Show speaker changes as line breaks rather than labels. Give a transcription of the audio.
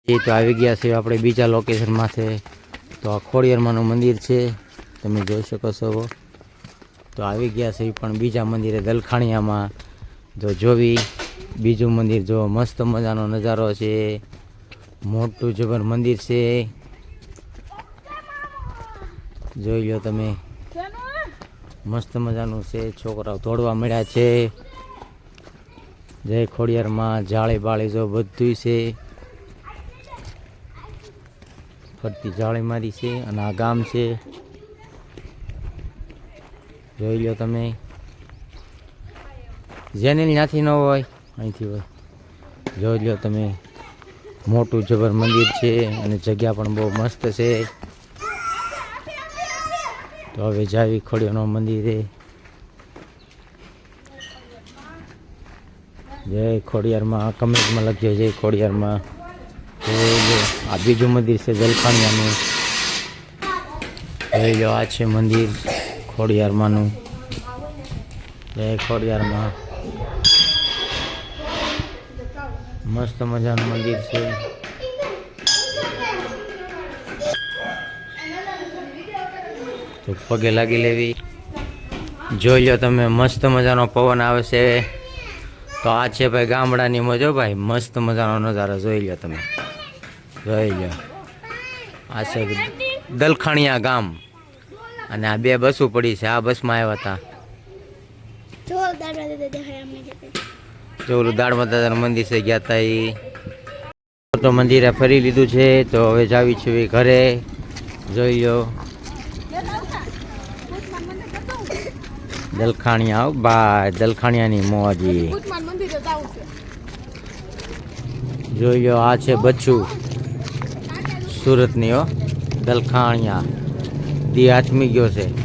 એ તો આવી ગયા છે આપણે બીજા લોકેશન માથે. તો આ ખોડિયારમાંનું મંદિર છે, તમે જોઈ શકો છો. તો આવી ગયા છે પણ બીજા મંદિરે દલખાણિયામાં. જો જોવી બીજું મંદિર જો મસ્ત મજાનો નજારો છે, મોટું જબર મંદિર છે, જોઈ લો તમે. મસ્ત મજાનું છે, છોકરાઓ દોડવા મળ્યા છે. જય ખોડિયારમાં. જાળી બાળી જો બધું છે, ફરતી જાળી મારી છે. અને આ ગામ છે, જોઈ લો તમે. જેને ત્યાંથી ન હોય અહીંથી હોય. જોઈ લો તમે, મોટું જબર મંદિર છે અને જગ્યા પણ બહુ મસ્ત છે. તો હવે જાવી ખોડિયારનું મંદિરે. જય ખોડિયારમાં. કમેન્ટમાં લખજો જય ખોડિયારમાં. આ બીજું મંદિર છે દલખાણિયાનું. જોઈ લો આ છે મંદિર ખોડિયારમાંનું. જય ખોડિયારમાં. મસ્ત મજાનું મંદિર છે. તો પગે લાગી લેવી. જોઈ લો તમે, મસ્ત મજાનો પવન આવે છે. તો આ છે ભાઈ ગામડાની મજો ભાઈ, મસ્ત મજાનો નજારો જોઈ લો તમે. જોઈ લો આ છે દલખાણિયા ગામ. અને આ બે બસો પડી છે, આ બસમાં આવ્યા હતા. જો ઓલું દાડમાં દાદાનું મંદિર છે, ગયા હતા એ. તો મંદિરે ફરી લીધું છે. તો હવે જાવી છે ઘરે. જોઈ લો દલખાણિયા ભાઈ, દલખાણિયાની મોજી. જોઈ લો આ છે બચ્ચું સુરતની હો, દલખાણિયા દી હાથમી ગયો છે.